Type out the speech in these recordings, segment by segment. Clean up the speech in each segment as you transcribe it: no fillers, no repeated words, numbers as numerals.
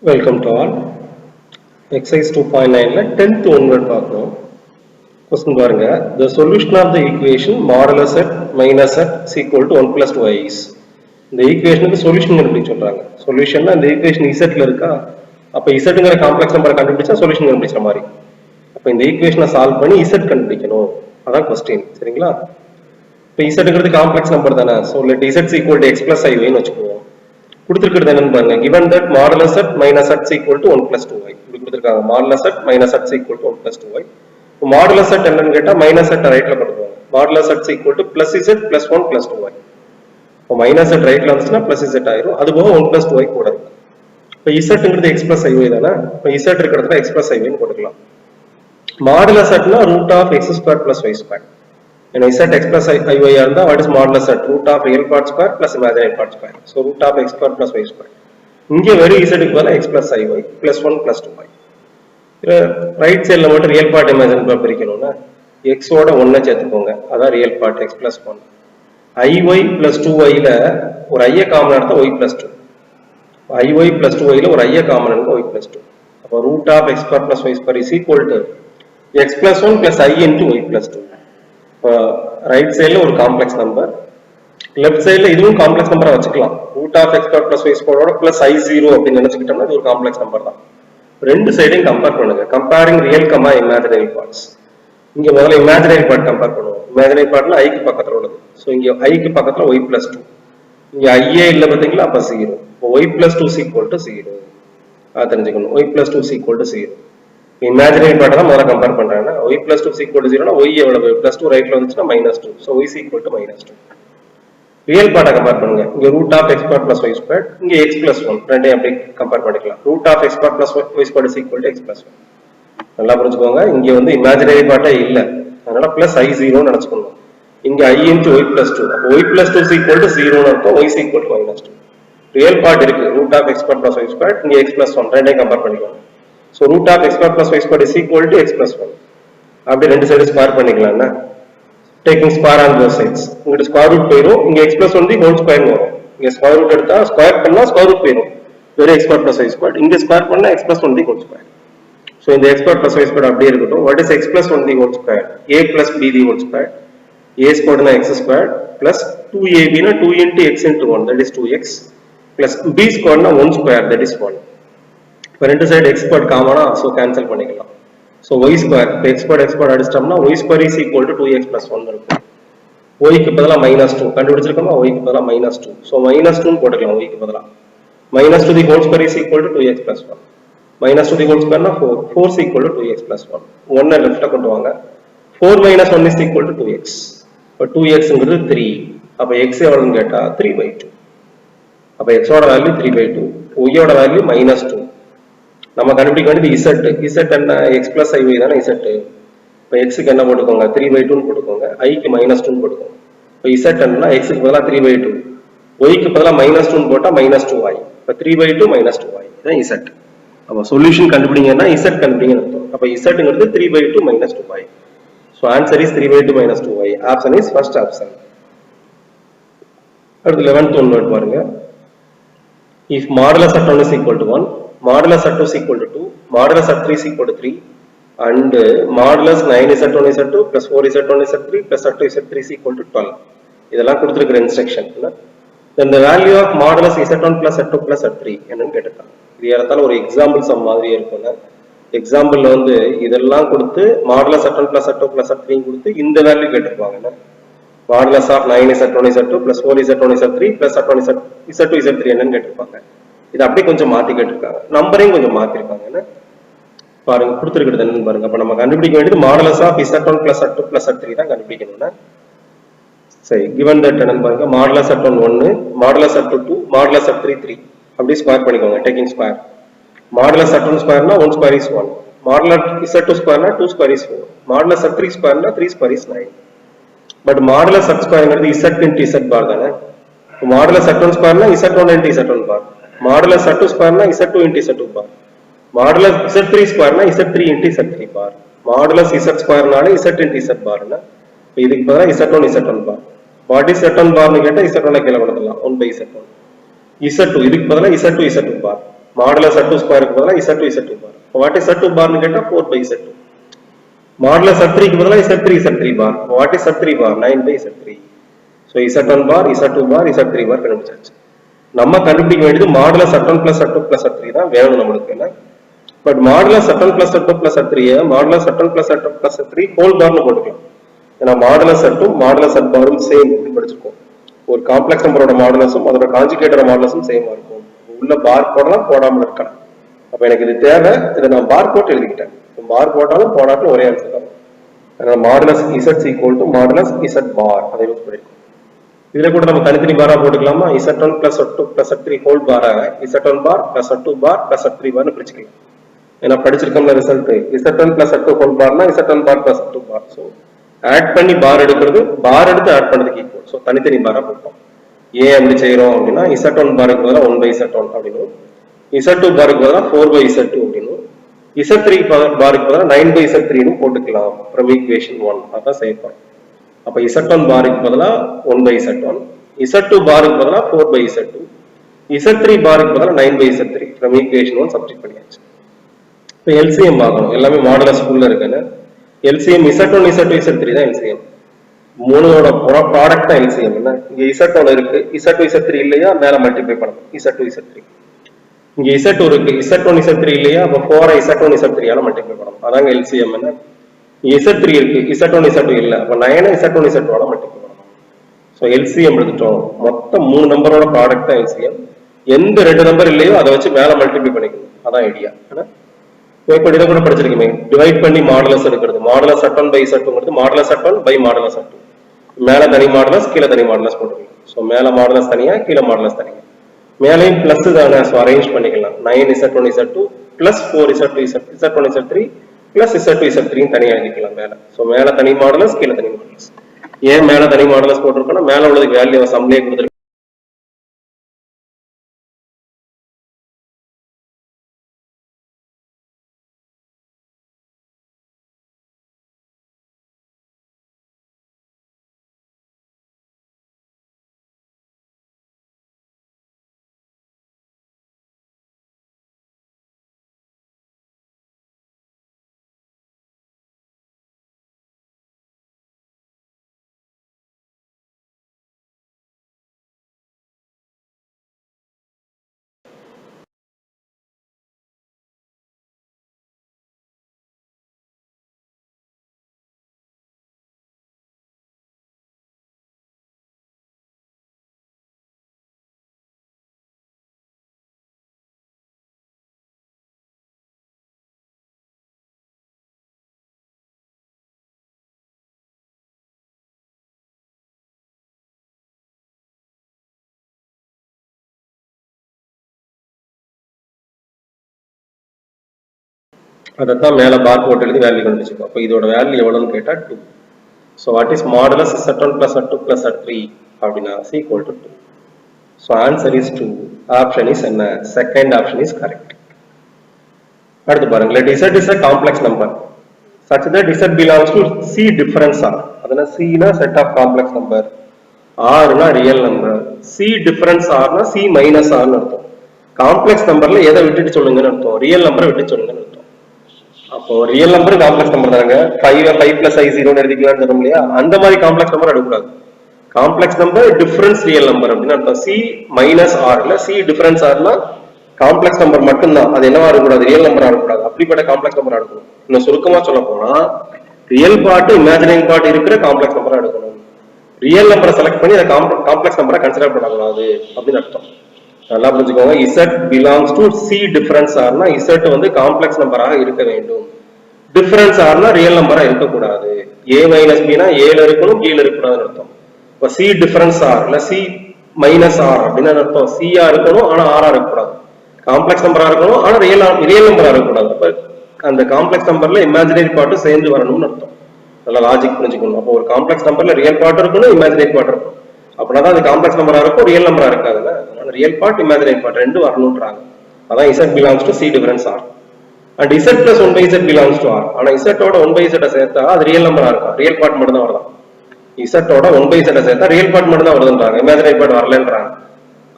Welcome to all. Exercise 2.9 la 10th onward பார்க்கிறோம். Question பாருங்க. The solution of the equation modulus at minus at is equal to 1 plus 2i is. இந்த ஈக்குவேஷனுக்கு solution கண்டுபிடிக்க சொல்றாங்க. சொல்யூஷன்னா இந்த equation z ல இருக்கா? அப்ப zங்கற காம்ப்ளெக்ஸ் நம்பரை கண்டுபிடிச்சா சொல்யூஷன் கண்டுபிடிச்சற மாதிரி. அப்ப இந்த ஈக்குவேஷனை சால்வ் பண்ணி z கண்டுபிடிக்கணும். அதான் क्वेश्चन. சரிங்களா? இப்ப zங்கிறது காம்ப்ளெக்ஸ் நம்பர் தானே. So let z is equal to x plus i ன்னு வெச்சுக்குவோம். கொடுத்திருக்கிறது என்னன்னு பாருங்க. given that modulus at minus at is equal to 1 plus 2y. இப்படி கொடுத்திருக்காங்க. modulus at minus at is equal to 1 plus 2y. இப்போ modulus at என்னன்னு கேட்டா minus at ரைட்ல கொடுப்பாங்க. modulus at is equal to plus z plus 1 plus 2y. இப்போ minus at ரைட்ல வந்துச்சுனா plus z ஆயிரும். அது போக 1 plus 2y கூட இருக்கு. இப்போ zங்கிறது x plus iy தானே. இப்போ z இருக்கிறதுல x plus iy ன்னு போட்டுக்கலாம். modulus atனா root of x squared plus y squared. And z x plus iy இருந்தா what is modulus at root of real part square plus imaginary part square. So root of x square plus y square. இங்க வெறும் z க்கு பதிலா x plus iy plus 1 plus 2y. Right சைடுல மட்டும் real part imaginary part பிரிக்கணும்னா x ஓட 1 சேர்த்துக்கோங்க. அதான் real part x plus 1. iy plus 2y ல ஒரு i காமன் எடுத்தா y plus 2. iy plus 2y ல ஒரு i காமன் எடுத்தா y plus 2. அப்ப root of x square plus y square is equal to x plus 1 plus i into y plus 2. Right சைடுல ஒரு complex number, left சைடுல இதுவும் complex நம்பரா வச்சுக்கலாம். root of x squared plus y squared ஓட plus i0 அப்படி நினைச்சிட்டோம்னா இது ஒரு காம்ப்ளெக்ஸ் நம்பர் தான். ரெண்டு சைடையும் கம்பேர் பண்ணுங்க. Comparing real comma imaginary parts. இங்க முதல்ல இமேஜினரி பார்ட் கம்பேர் பண்ணுவோம். இமேஜினரி பார்ட்ல i க்கு பக்கத்துல உள்ளது. சோ இங்க i க்கு பக்கத்துல y plus 2. இங்க i இல்ல பாத்தீங்களா, அப்ப 0. அப்ப y plus 2 is equal to 0. தெரிஞ்சுக்கணும். y plus 2 is equal to 0. Imaginary part தான் முதல்ல கம்பேர் பண்றாங்க. y plus 2 is equal to 0 னா y எவ்வளவு? plus 2 ரைட்ல வந்துச்சுனா minus 2. so y is equal to minus 2. Real பார்ட்ட கம்பேர் பண்ணுங்க. இங்க root of x squared plus y squared, இங்க x plus 1. ரெண்டையும் அப்படியே கம்பேர் பண்ணிக்கலாம். root of x squared plus y squared is equal to x plus 1. நல்லா புரிஞ்சுக்கோங்க. இங்க வந்து இமேஜினரி பார்ட்டே இல்ல. அதனால plus i0 ன்னு நினைச்சுக்கணும். இங்க i into y plus 2. அப்ப y plus 2 is equal to 0 ன்னு அர்த்தம். y is equal to minus 2. Real part இருக்கு. root of x squared plus y squared, இங்க x plus 1. ரெண்டையும் கம்பேர் பண்ணிக்கோங்க. So root of x squared plus y squared is equal to x plus 1. அப்படி ரெண்டு side square பண்ணிக்கலாம்னா taking square on both sides. இங்க square root போயிடும். இங்க x plus 1 the whole square வரும். இங்க ஸ்கொயர் ரூட் எடுத்தா ஸ்கொயர் பண்ணா ஸ்கொயர் ரூட் போயிடும். வெறும் x squared plus y squared. இங்க ஸ்கொயர் பண்ணா x plus 1 the whole square. So இந்த x squared plus y squared அப்படியே இருக்கட்டும். What is x plus 1 the whole square? a plus b the whole square. a squared னா x squared plus 2ab னா 2 into x into 1, that is 2x, plus b squared னா 1 square, that is 1. இப்போ ரெண்டு side x squared காமனா, so cancel பண்ணிக்கலாம். So y square, x squared அடிச்சிட்டோம்னா y square is equal to 2x plus 1 இருக்கும். y க்கு பதிலா minus 2 கண்டுபிடிச்சிருக்கோமா, y க்கு பதிலா minus 2. So minus 2 ன்னு போட்டுக்கலாம் y க்கு பதிலா. minus 2 the whole square is equal to 2x plus 1. minus 2 the whole square னா 4. 4 is equal to 2x plus 1. 1 லெஃப்ட்ல கொண்டு வாங்க. 4 minus 1 is equal to 2x. இப்போ 2xங்கிறது 3. அப்ப x எவ்வளவுன்னு கேட்டா 3/2. அப்ப x ஓட வேல்யூ 3/2, y ஓட வேல்யூ minus 2. நம்ம கண்டுபிடிக்க வேண்டியது z என்ன, x plus iy தானே z. இப்போ x க்கு என்ன போட்டுக்கோங்க, 3/2 ன்னு போட்டுக்கோங்க, i க்கு -2 ன்னு போட்டுக்கோங்க. இப்போ z என்ன, x க்கு பதிலா 3/2, y க்கு பதிலா -2 ன்னு போட்டா -2y. இப்போ 3/2 -2y இதான் z. அப்ப சொல்யூஷன் கண்டுபிடிங்கன்னா z கண்டுபிடிங்கன்னு அர்த்தம். அப்ப zங்கிறது 3/2 -2y. So answer is 3/2 -2y. Option is first option. அடுத்து 11th ஒன்வர்ட் பாருங்க. If modulus at 1 is equal to 1, modulus at 2 is equal to 2, modulus at 3 is equal to 3, and modulus 9 is at 1 is at 2 plus 4 is at 1 is at 3 plus at 2 is at 3 is equal to 12. இதெல்லாம் கொடுத்திருக்கிற instruction. Then the value of modulus is at 1 plus at 2 plus at 3 என்னன்னு கேட்டிருக்காங்க. இது ஏறத்தாழ ஒரு example some மாதிரியே இருக்கும்ல. எக்ஸாம்பிள்ல வந்து இதெல்லாம் கொடுத்து modulus at 1 plus at 2 plus at 3 கொடுத்து இந்த வேல்யூ கேட்டிருப்பாங்க. modulus of 9 is at 1 is at 2 plus 4 is at 1 is at 3 plus at 1 is at 2 is at 3 என்னன்னு கேட்டிருப்பாங்க. இது அப்படியே கொஞ்சம் மாத்தி கேட்டிருக்காங்க. நம்பரையும் கொஞ்சம் மாத்தி இருக்காங்க. பாருங்க கொடுத்திருக்கிறது என்னன்னு பாருங்க. அப்ப நம்ம கண்டுபிடிக்க வேண்டியது modulus of z1 plus z2 plus z3 தான் கண்டுபிடிக்கணும்னா. சரி, given that என்னன்னு பாருங்க. modulus z1 1, modulus z2 2, modulus z3 3. அப்படியே ஸ்கொயர் பண்ணிக்கோங்க, taking square. modulus z1 square னா 1 square is 1. modulus z2 square னா 2 square is 4. modulus z3 square னா 3 square is 9. But modulus z square ங்கிறது z into z bar தானே. modulus z1 square னா z1 into z1 bar. modulus z2 square னா z2 into z2 bar. modulus z3 square னா z3 into z3 bar. modulus z square னால z into z bar னா இதுக்கு பதிலா z1 z1 bar. what is z1 bar னு கேட்டா z1 கீழ கொடுத்துடலாம் 1/z1. z2 இதுக்கு பதிலா z2 z2 bar. Modulus Z2 ஸ்கொயருக்கு பதிலா Z2 Z2 bar. What is Z2 பார்னு கேட்டா 4 by Z2. மாடுலஸ் Z3க்கு பதிலா Z3 Z3 bar. What is Z3 bar? 9 by Z3. So Z1 bar, Z2 bar, Z3 bar கண்டுபிடிச்சாச்சு. நம்ம கண்டுபிடிக்க வேண்டியது modulus Z1 plus Z2 plus Z3 தான் வேணும் நம்மளுக்கு என்ன. But modulus Z1 plus Z2 plus Z3 modulus Z1 plus Z2 plus Z3 whole பார்னு போட்டுக்கலாம். ஏன்னா மாடுலஸ் Z2 மாடுலஸ் Z பாரும் சேம் படிச்சிருக்கோம். ஒரு காம்ப்ளெக்ஸ் நம்பரோட மாடுலஸும் அதோட கான்ஜுகேட்டோட மாடுலஸும் சேமா இருக்கும். உள்ள பார் போடலாம் போடாமல் இருக்கலாம். அப்ப எனக்கு இது தேவை, இதை நான் பார் போட்டு எழுதிக்கிட்டேன். பார் போட்டாலும் போடாட்டும் ஒரே ஆன்சர் தான். அதனால modulus Z equal to modulus Z பார் அதை யூஸ் பண்ணிருக்கோம். இதுல கூட நம்ம தனித்தனி பாரா போட்டுக்கலாமா? Z1 plus Z2 plus Z3 whole பார Z1 பார் plus Z2 பார் plus Z3 பார்னு பிரிச்சுக்கலாம். ஏன்னா படிச்சிருக்கோம்ல result Z1 plus Z2 whole பார்னா Z1 bar plus Z2 bar. So add பண்ணி பார் எடுக்கிறது பார் எடுத்து ஆட் பண்ணதுக்கு ஈக்குவல். ஸோ தனித்தனி பாரா போட்டோம். ஏன் அப்படி செய்யறோம் அப்படின்னா Z1 பாருக்கு பதிலாக 1 by Z1 அப்படின்னு, Z2 பாருக்கு பதிலாக 4 by Z2 அப்படின்னு, Z3 பாருக்கு பதிலாக 9 by Z3 போட்டுக்கலாம் ஃப்ரம் ஈக்குவேஷன் 1. அதான் செய்யப்போம். அப்ப Z1 பாருக்கு பதிலாக 1 by Z1, Z2 பாருக்கு பதிலாக 4 by Z2, Z3 பாருக்கு பதிலாக 9 by Z3 from equation 1 substitute பண்ணியாச்சு. இப்போ LCM பார்க்கணும். எல்லாமே மாடுலஸ் ஸ்கூல்ல இருக்குன்னு. LCM Z1 Z2 Z3 தான் LCM. மூணோட ப்ராடக்ட் தான் LCM. என்ன இங்க Z1 இருக்கு, Z2 Z3 இல்லையா மேல மல்டிப்ளை பண்ணணும் Z2 Z3. இங்க Z2 இருக்கு, Z1 Z3 இல்லையா அப்ப 4 Z1 Z3 ஆல மல்டிப்ளை பண்ணணும். அதாங்க LCM. என்ன Z3 இருக்கு, Z1 Z2 இல்ல அப்ப 9 Z1 Z2 ஆல மல்டிப்ளை பண்ணணும். சோ LCM எடுத்துட்டோம். மொத்தம் 3 நம்பரோட ப்ராடக்ட் தான் LCM. எந்த 2 நம்பர் இல்லையோ அதை வச்சு மேல மல்டிப்ளை பண்ணிக்கணும். அதான் ஐடியா. இப்போ இதை கூட படிச்சிருக்கீங்க. டிவைட் பண்ணி மாடுலஸ் எடுக்கிறது. மாடுலஸ் Z1 by Z2ங்கிறது modulus Z1 by modulus Z2. மேல தனி மாடுலஸ் கீழே தனி மாடுலஸ் போட்டுக்கலாம். ஸோ மேல மாடுலஸ் தனியா கீழே மாடுலஸ் தனியா. மேலையும் பிளஸ் தானே, ஸோ அரேஞ்ச் பண்ணிக்கலாம். 9 Z1 Z2 plus 4 Z1 Z3 plus Z2 Z3 தனியா எழுதிக்கலாம் மேல. ஸோ மேல தனி மாடுலஸ் கீழே தனி மாடுலஸ். ஏன் மேல தனி மாடுலஸ் போட்டிருக்கோம்னா மேல உள்ளதுக்கு வேல்யூ சம்லேயே கொடுத்துருக்கு. அதான் மேல பார் போட்டு எழுதி வேல்யூ கண்டுபிடிச்சிருக்கோம். அப்போ இதோட வேல்யூ எவ்வளவுன்னு கேட்டா 2. So what is modulus Z1 plus Z2 plus Z3 அப்படின்னா equal to 2. So answer is 2. Option is என்ன? Second option is correct. அடுத்து பாருங்க, let Z is a complex number such that Z belongs to C difference R. அதனா C னா set of complex number, R னா real number, C difference R னா C minus R னு அர்த்தம். Complex நம்பர்ல எதை விட்டுட்டு சொல்லுங்கன்னு அர்த்தம், ரியல் நம்பரை விட்டு சொல்லுங்கன்னு அர்த்தம். அப்போ ரியல் நம்பர் காம்ப்ளெக்ஸ் நம்பர் தாங்க. 5 plus I0 எழுதிக்கலாம்னு சொல்றோம் இல்லையா, அந்த மாதிரி காம்ப்ளெக்ஸ் நம்பர் எடுக்கக்கூடாது. Complex number difference real number அப்படின்னு அர்த்தம். C minus R இல்ல C difference R னா காம்ப்ளெக்ஸ் நம்பர் மட்டும்தான், அது என்னவா இருக்கக்கூடாது, ரியல் நம்பரா இருக்கக்கூடாது. அப்படிப்பட்ட காம்ப்ளெக்ஸ் நம்பரா எடுக்கணும். இன்னும் சுருக்கமா சொல்ல போனா ரியல் பார்ட் இமேஜினரி பார்ட் இருக்கிற காம்ப்ளெக்ஸ் நம்பரா எடுக்கணும். ரியல் நம்பரை செலக்ட் பண்ணி அதை காம்ப்ளெக்ஸ் நம்பரா கன்சிடர் பண்ணக்கூடாது அப்படின்னு அர்த்தம். நல்லா புரிஞ்சுக்கோங்க. Z belongs to C difference R னா Z வந்து காம்ப்ளெக்ஸ் நம்பராக இருக்க வேண்டும். டிஃபரன்ஸ் R னா ரியல் நம்பரா இருக்கக்கூடாது. A minus B னா A ல இருக்கணும் B ல இருக்கக்கூடாதுன்னு அர்த்தம். இப்போ C difference R இல்ல C minus R அப்படின்னு அர்த்தம். C ஆ இருக்கணும் ஆனா R ஆ இருக்கக்கூடாது. காம்ப்ளெக்ஸ் நம்பரா இருக்கணும் ஆனா ரியல் நம்பரா இருக்கக்கூடாது. அப்ப அந்த காம்ப்ளெக்ஸ் நம்பர்ல இமேஜினரி பார்ட் சேர்ந்து வரணும்னு அர்த்தம். நல்லா லாஜிக் புரிஞ்சுக்கணும். அப்போ ஒரு காம்ப்ளெக்ஸ் நம்பர்ல ரியல் பார்ட் இருக்கணும் இமேஜினரி பார்ட் இருக்கணும். அப்படின்னா அது காம்ப்ளெக்ஸ் நம்பரா இருக்கும், ரியல் நம்பரா இருக்காதுல்ல. அதனால ரியல் பார்ட் இமேஜினரி பார்ட் ரெண்டு வரணும்ன்றாங்க. அதான் Z belongs to C difference R. And Z plus 1 by Z belongs to R. ஆனா Z ஓட 1 by Z சேர்த்தா அது ரியல் நம்பரா இருக்கும், ரியல் பார்ட் மட்டும் தான் வருதான். Z ஓட 1 by Z சேர்த்தா ரியல் பார்ட் மட்டும் தான் வருதுன்றாங்க, இமேஜினரி பார்ட் வரலன்றாங்க.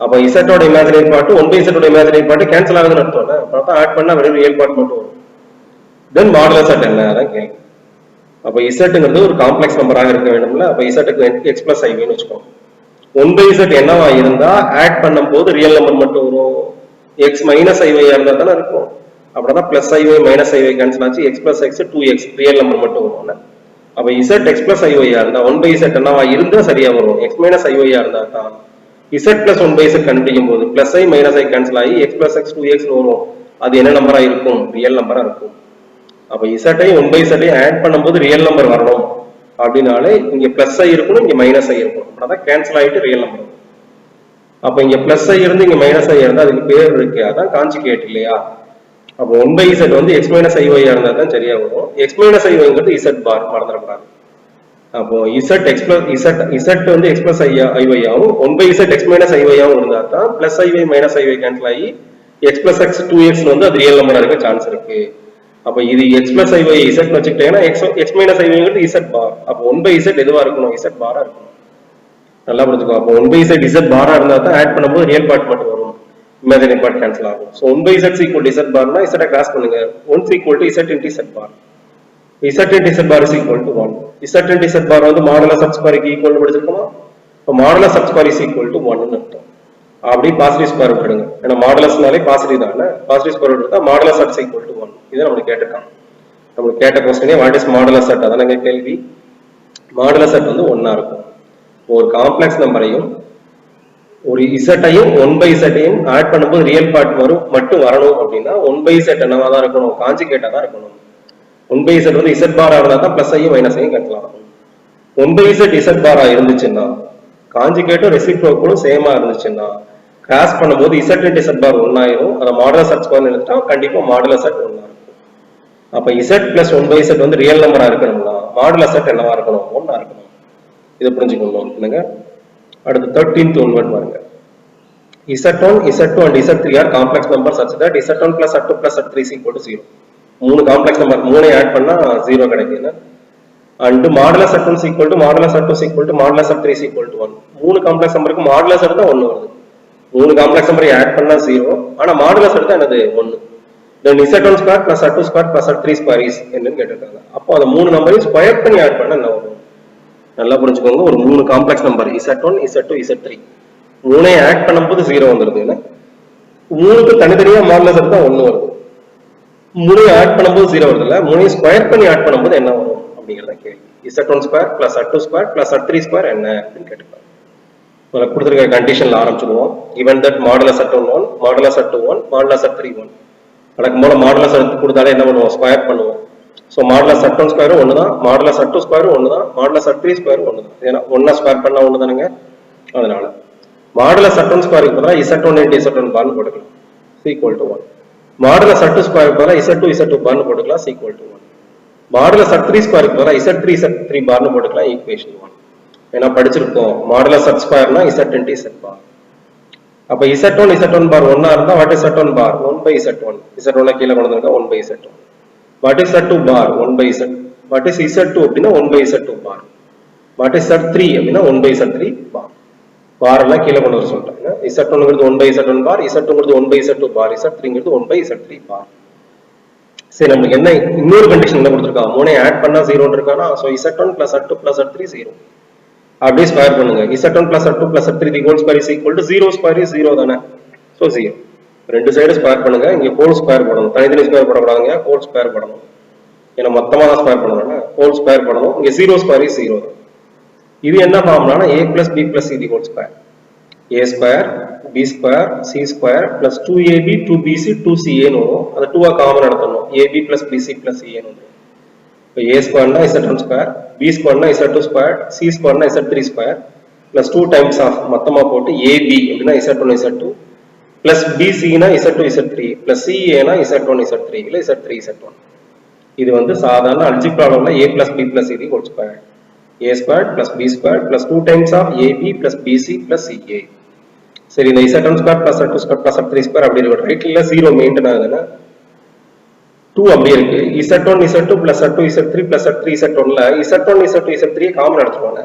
அப்ப Z ஓட இமேஜினரி பார்ட் 1/Z ஓட இமேஜினரி பார்ட் கேன்சல் ஆகுதுன்னு அர்த்தம்ல. அப்ப ஆட் பண்ணா வெறும் ரியல் பார்ட் மட்டும் வரும். தென் மாடுலஸ் அட் என்ன அதான் கேள்வி. அப்ப Zங்கிறது ஒரு காம்ப்ளெக்ஸ் நம்பராக இருக்க வேண்டும்ல. அப்ப Zக்கு x plus iy ன்னு வெச்சுக்கோங்க. 1/Z என்னவா இருந்தா ஆட் பண்ணும்போது ரியல் நம்பர் மட்டும் வரும். x minus iy இருந்தா தான இருக்கும். அப்படினா plus iy minus iy cancel ஆச்சு. x plus x 2x real number மட்டும் வரும். அப்ப Z x plus iy இருந்தா 1/Z என்னவா இருந்தா சரியா வரும். x minus iy இருந்தா தான் Z plus 1/Z கண்டுபிடிக்கும் போது plus i minus i cancel ஆகி x plus x 2x வரும். அது என்ன நம்பரா இருக்கும்? ரியல் நம்பரா இருக்கும். அப்ப Z ஐ 1/Z ஐ ஆட் பண்ணும்போது ரியல் நம்பர் வரணும். அப்படினாலே இங்க plus i இருக்கணும், இங்க minus i இருக்கணும். அதான் கேன்சல் ஆயிட்டு ரியல் நம்பர். அப்ப இங்க plus i இருந்து இங்க minus i இருந்தா அதுக்கு பேர் இருக்கு. அதான் கான்ஜுகேட் இல்லையா? அப்ப 1/Z வந்து x minus iy இருந்தா தான் சரியா வரும். x minus iy ங்கிறது Z bar மறந்துடக்கூடாது. அப்போ Z x plus Z வந்து x plus iy ஆகும். 1/Z x minus iy ஆகும் இருந்தா தான் plus iy minus iy cancel ஆகி x plus x 2x வந்து அது ரியல் நம்பரா இருக்க சான்ஸ் இருக்கு. அப்ப இது x plus iy Z னு வச்சுக்கிட்டேன்னா x minus iy ங்கிறது Z bar. அப்ப 1/Z எதுவா இருக்கணும்? Z bar இருக்கணும். நல்லா புரிஞ்சுக்கோ. அப்ப 1/Z Z bar இருந்தா தான் ஆட் பண்ணும்போது ரியல் பார்ட் மட்டும் வரும். இமேஜினரி பார்ட் கேன்சல் ஆகும். So 1/Z equal to Z bar னா Z ஐ கிராஸ் பண்ணுங்க. 1 equal to Z into Z bar. Z into Z bar is equal to 1. Z into Z bar வந்து modulus sub ஸ்கொயருக்கு equal படிச்சிருக்கோமா? அப்ப modulus sub square is equal to 1 ன்னு அர்த்தம். அப்படி positive square விட்டுடுங்க. ஏன்னா மாடுலஸ்னாலே பாசிட்டிவ் தானே. பாசிட்டிவ் ஸ்கொயர் விட்டுட்டா modulus at is equal to 1. இதை நமக்கு கேட்டிருக்காங்க. நமக்கு கேட்ட क्वेश्चनே வாட் இஸ் மாடுலஸ் அட் அதானங்க கேள்வி. மாடுலஸ் அட் வந்து 1 ஆ இருக்கும். ஒரு காம்ப்ளெக்ஸ் நம்பரையும் ஒரு Z ஐயும் 1/Z ஐயும் ஆட் பண்ணும்போது ரியல் பார்ட் மட்டும் வரணும் அப்படின்னா 1/Z என்னவா தான் இருக்கணும்? கான்ஜுகேட்டா தான் இருக்கணும். 1/Z வந்து Z பாரா இருந்தா தான் பிளஸ் ஐயும் மைனஸ் ஐயும் கேன்சல் ஆகும். 1/Z Z பாரா இருந்துச்சுன்னா கான்ஜுகேட்டும் ரெசிப்ரோக்கலும் சேமா இருந்துச்சுன்னா கிராஸ் பண்ணும்போது Z into Z பார் 1 ஆயிரும். அத மாடுலஸ் அட் ஸ்கொயர் எடுத்துட்டா கண்டிப்பா மாடுலஸ் அட் 1 இருக்கும். அப்ப Z plus 1/Z வந்து ரியல் நம்பரா இருக்கணும்னா மாடுலஸ் அட் என்னவா இருக்கணும்? 1 இருக்கணும். இத புரிஞ்சுக்கணும். என்னங்க? அடுத்து 13th ஒன்வர்ட் பாருங்க. Z1, Z2 and Z3 are complex numbers such that Z1 plus Z2 plus Z3 is equal to 0. மூணு காம்ப்ளெக்ஸ் நம்பர் மூணை ஆட் பண்ணா 0 கிடைக்குது. and modulus Z1 is equal to modulus Z2 is equal to modulus Z3 is equal to 1. மூணு complex நம்பருக்கு modulus எடுத்தா 1 வருது. மூணு complex நம்பரை ஆட் பண்ணா 0. ஆனா மாடுலஸ் எடுத்தா என்னது? 1. then Z1 square plus Z2 square plus Z3 square is என்னன்னு கேட்டிருக்காங்க. அப்போ அந்த மூணு நம்பரையும் ஸ்கொயர் பண்ணி ஆட் பண்ணா என்ன வரும்? நல்லா புரிஞ்சுக்கோங்க. ஒரு மூணு complex number Z1, Z2, Z3 மூணை ஆட் பண்ணும்போது 0 வந்துருது. மூணுக்கு தனித்தனியா மாடுலஸ் எடுத்தா 1 வருது. மூணை ஆட் பண்ணும்போது 0 வருதுல்ல. மூணை ஸ்கொயர் பண்ணி ஆட் பண்ணும்போது என்ன வரும் அப்படிங்கறத கேள்வி. Z1 square plus Z2 square plus Z3 square என்ன அப்படின்னு கேட்டிருக்காங்க. உங்களுக்கு கொடுத்திருக்க கண்டிஷன்ல ஆரம்பிச்சிடுவோம். given that modulus Z1 1, modulus Z2 1, modulus Z3 1. வழக்கம் போல மாடுலஸ் எடுத்து கொடுத்தாலே என்ன பண்ணுவோம்? ஸ்கொயர் பண்ணுவோம். சோ மாடுலஸ் Z1 ஸ்கொயரும் 1 தான், மாடுலஸ் Z2 ஸ்கொயரும் 1 தான், மாடுலஸ் Z3 ஸ்கொயரும் 1 தான். ஏன்னா 1 ஸ்கொயர் பண்ணா 1 தானங்க. அதனால மாடுலஸ் Z1 ஸ்கொயருக்கு பதிலா Z1 into Z1 பார்னு போட்டுக்கலாம். equal to 1. மாடுலஸ் Z2 ஸ்கொயருக்கு பதிலா Z2 பார்னு போட்டுக்கலாம். equal to 1. மாடுலஸ் Z3 ஸ்கொயருக்கு பதிலா Z3 பார்னு போட்டுக்கலாம். ஈக்குவேஷன் 1. ஏன்னா படிச்சிருக்கோம் modulus Z ஸ்கொயர்னா Z into Z பார். அப்ப Z1 பார் 1 ஆ இருந்தா what is Z1 bar? 1/Z1. Z1 கீழ கொண்டு வந்திருக்கா 1/Z1. What is Z2 bar? 1/Z. What is Z2 அப்படினா 1/Z2 bar. What is Z3 அப்படினா 1/Z3 பார். பார் எல்லாம் கீழ கொண்டு வர சொல்றாங்க. Z1 ங்கிறது 1/Z1 பார், Z2 ங்கிறது 1/Z2 பார், Z3 ங்கிறது 1/Z3 பார். சரி, நமக்கு என்ன இன்னொரு கண்டிஷன் என்ன கொடுத்திருக்கா? மூணை ஆட் பண்ணா 0 ன்னு இருக்கானா? So Z1 plus Z2 plus Z3 0. அப்படியே ஸ்கொயர் பண்ணுங்க. Z1 plus Z2 plus Z3 the whole square is equal to 0 square is 0 தானே. சோ 0. ரெண்டு சைடு ஸ்கொயர் பண்ணுங்க. இங்க ஹோல் ஸ்கொயர் போடணும். தனித்தனி ஸ்கொயர் போடக்கூடாதுங்க. ஹோல் ஸ்கொயர் போடணும். ஏன்னா மொத்தமா தான் ஸ்கொயர் பண்ணணும்னா ஹோல் ஸ்கொயர் பண்ணணும். இங்க 0 ஸ்கொயர் is 0. இது என்ன ஃபார்முலானா a plus b plus c the whole square. a square b square c square plus 2ab 2bc 2ca ன்னு வரும். அது 2 ஆ common எடுத்துறணும். ab plus bc plus ca ன்னு வரும். இப்போ a square னா z1 square, b square னா z2 square, c square னா z3 square plus 2 times of மொத்தமா போட்டு ab அப்படினா z1 z2 plus bc னா z2 z3 plus ca னா z1 z3 இல்ல z3 z1. இது வந்து சாதாரண அல்ஜிப்ரால உள்ள a plus b plus c the whole square. a squared plus b squared plus 2 times of ab plus bc plus ca. சரி, இந்த z1 square plus z2 square plus z3 square அப்படி இருக்கு. ரைட்ல 0 maintain ஆகுதுன்னா 2 அப்படியே இருக்கு. z1 z2 plus z2 z3 plus z3 z1 ல z1 z2 z3 common எடுத்துருவாங்க.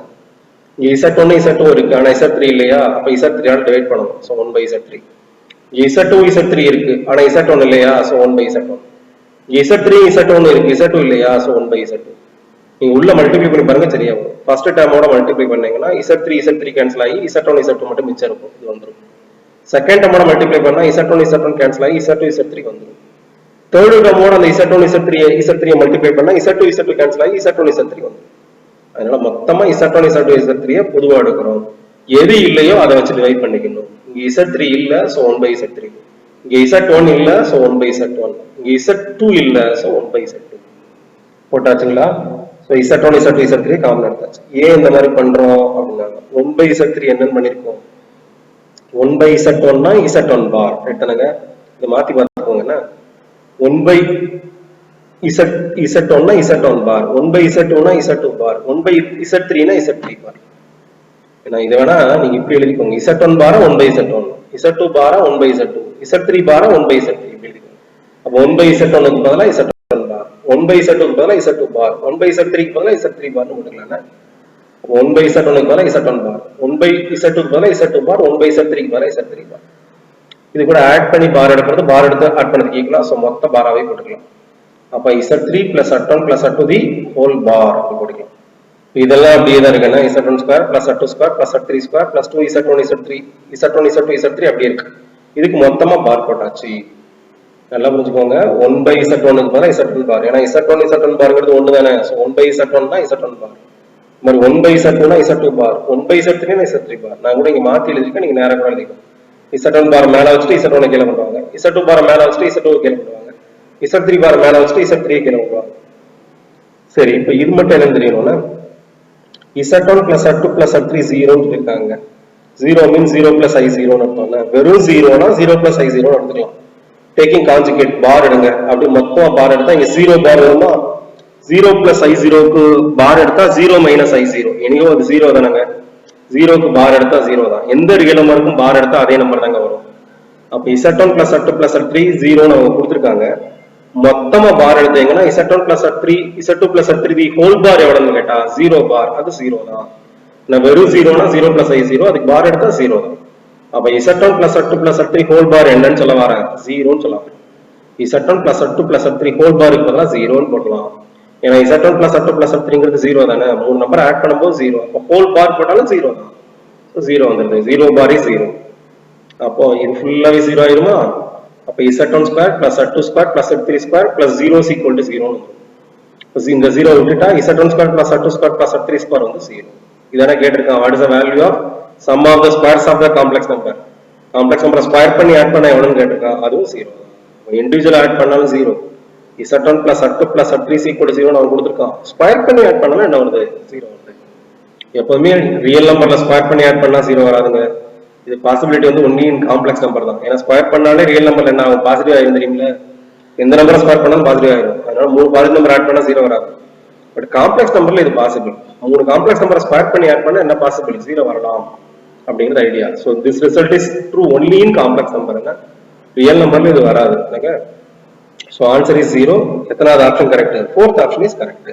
இங்க Z1 Z2 இருக்கு ஆனா Z3 இல்லையா அப்ப Z3 ஆல டிவைட் பண்ணணும் so 1 by Z3 Z2 Z3 இருக்கு ஆனா Z1 இல்லையா so 1 by Z1 Z3 Z1 இருக்கு Z2 இல்லையா சோ 1 by Z2 நீங்க உள்ள மல்டிப்ளை பண்ணி பாருங்க சரியா வரும் ஃபர்ஸ்ட் டேர்மோட மல்டிப்ளை பண்ணீங்கன்னா Z3 கேன்சல் ஆகி Z1 Z2 மட்டும் மிச்சம் இருக்கும் இது வந்துரும் செகண்ட் டேர்மோட மல்டிப்ளை பண்ணா Z1 கேன்சல் ஆகி Z2 Z3 வந்துரும் தேர்ட் டேர்மோட அந்த Z1 Z3 மல்டிப்ளை பண்ணா Z2 கேன்சல் ஆகி Z1 Z3 வந்துரும் அதனால மொத்தமா Z1 Z3 பொதுவா எடுக்கிறோம் எது இல்லையோ அதை வச்சு டிவைட் பண்ணிக்கணும் இங்க Z3 இல்ல சோ 1 by Z3 இங்க Z1 இல்ல சோ 1 by Z1 இங்க Z2 இல்ல சோ 1 by Z2 போட்டாச்சுங்களா சோ Z1 Z3 காமன் எடுத்தாச்சு ஏன் இந்த மாதிரி பண்றோம் அப்படின்னா 1 by Z3 என்னன்னு பண்ணிருக்கோம் 1 by Z1 னா Z1 பார் எத்தனைங்க இத மாத்தி பார்த்துக்கோங்க 1 by Z1 னா Z1 பார் 1 by Z2 னா Z2 பார் 1 by Z3 னா Z3 பார் ஏன்னா இத வேணா நீங்க இப்படி எழுதிக்கோங்க Z1 bar 1 by Z1 Z2 bar 1 by Z2 Z3 bar 1 by Z3 இப்படி எழுதிக்கோங்க அப்ப 1 by Z1 க்கு பதிலா Z1 பார் 1 by Z2 க்கு பதிலா Z2 பார் 1 by Z3 க்கு பதிலா Z3 பார்னு போட்டுக்கலாம்னா 1 by Z1 க்கு பதிலா Z1 பார் 1 by Z2 க்கு பதிலா Z2 பார் 1 by Z3 க்கு பதிலா Z3 பார் இது கூட ஆட் பண்ணி பார் எடுக்கிறது பார் எடுத்து ஆட் பண்ணதுக்கு ஈக்குவலா சோ மொத்த பாராவே போட்டுக்கலாம் அப்ப Z3 plus Z1 plus Z2 the whole bar போட்டுக்கலாம் இதெல்லாம் அப்படியே தான் இருக்குன்னா Z1 square plus Z2 square plus Z3 square plus 2 Z1 Z3 Z3 அப்படியே இருக்கு இதுக்கு மொத்தமா பார் போட்டாச்சு நல்லா புரிஞ்சுக்கோங்க 1 by Z1 க்கு பதிலா Z1 பார் ஏன்னா Z1 பார்ங்கிறது ஒண்ணு தானே சோ 1 by Z1 னா Z1 பார் மாதிரி 1 by Z2 னா Z2 பார் 1 by Z3 னா Z3 பார் நான் கூட இங்க மாத்தி எழுதிருக்கேன் நீங்க நேரா கூட எழுதிக்கோங்க Z1 பார் மேல வச்சிட்டு Z1 கீழ பண்ணுவாங்க Z2 பார் மேல வச்சிட்டு Z2 கீழ பண்ணுவாங்க Z3 பார் மேல வச்சிட்டு Z3 கீழ பண்ணுவாங்க சரி இப்போ இது மட்டும் என்ன தெரியணும்னா Z1 plus Z2 plus Z3 0 ன்னு சொல்லிருக்காங்க 0 means 0 plus I0 ன்னு அர்த்தம்னா வெறும் 0 னா 0 plus I0 ன்னு எடுத்துக்கலாம் டேக்கிங் கான்ஜுகேட் பார் எடுங்க அப்படி மொத்தமா பார் எடுத்தா இங்க 0 பார் வருமா 0 plus I0 க்கு பார் எடுத்தா 0 minus I0 எனியோ அது 0 தானங்க 0 க்கு பார் எடுத்தா 0 தான் எந்த ரியல் நம்பருக்கும் பார் எடுத்தா அதே நம்பர் தாங்க வரும் அப்ப Z1 plus Z2 plus Z3 0 ன்னு அவங்க கொடுத்திருக்காங்க மொத்தமா பார் எடுத்தீங்கன்னா Z1 plus Z3 Z2 plus Z3 the whole bar எவ்வளவுன்னு கேட்டா 0 பார் அது 0 தான் நான் வெறும் 0 னா 0 plus I0 அதுக்கு பார் எடுத்தா 0 தான் அப்ப Z1 plus Z2 plus Z3 whole bar என்னன்னு சொல்ல வரேன் 0 ன்னு சொல்ல வரேன் Z1 plus Z2 plus Z3 whole bar க்கு பதிலா 0 ன்னு போடலாம் ஏன்னா Z1 plus Z2 plus Z3ங்கிறது 0 தானே மூணு நம்பர் ஆட் பண்ணும்போது 0 அப்ப whole bar போட்டாலும் 0 தான் சோ 0 வந்துருது 0 bar is 0 அப்போ இது ஃபுல்லாவே 0 ஆயிருமா அப்ப Z1 square plus Z2 square plus Z3 square plus 0 is equal to 0 ன்னு இந்த 0 விட்டுட்டா Z1 square plus Z2 square plus Z3 square வந்து 0 இதானே கேட்டிருக்கான் what is the value of sum of the squares of the complex number square பண்ணி add பண்ணா எவ்வளவுன்னு கேட்டிருக்கான் அதுவும் 0 இண்டிவிஜுவல் ஆட் பண்ணாலும் 0 Z1 plus Z2 plus Z3 is equal to 0 ன்னு அவன் கொடுத்திருக்கான் ஸ்கொயர் பண்ணி ஆட் பண்ணாலும் என்ன வருது 0 வருது எப்பவுமே ரியல் நம்பர்ல ஸ்கொயர் பண்ணி ஆட் பண்ணா 0 வராதுங்க இது பாசிபிலிட்டி வந்து ஒன்லி இன் காம்ப்ளெக்ஸ் நம்பர் தான் ஏன்னா ஸ்கொயர் பண்ணாலே ரியல் நம்பர்ல என்ன ஆகும் பாசிட்டிவ் ஆயிரும் தெரியுங்களா எந்த நம்பரை ஸ்கொயர் பண்ணாலும் பாசிட்டிவ் ஆயிரும் அதனால மூணு பாசிட்டிவ் நம்பர் ஆட் பண்ணா 0 வராது பட் காம்ப்ளெக்ஸ் நம்பர்ல இது பாசிபிள் மூணு காம்ப்ளெக்ஸ் நம்பரை ஸ்கொயர் பண்ணி ஆட் பண்ணா என்ன பாசிபிள் 0 வரலாம் அப்படிங்கிற idea so this result is true only in complex நம்பர்ங்க ரியல் நம்பர்ல இது வராது சோ ஆன்சர் இஸ் 0 எத்தனாவது option correct 4th option is correct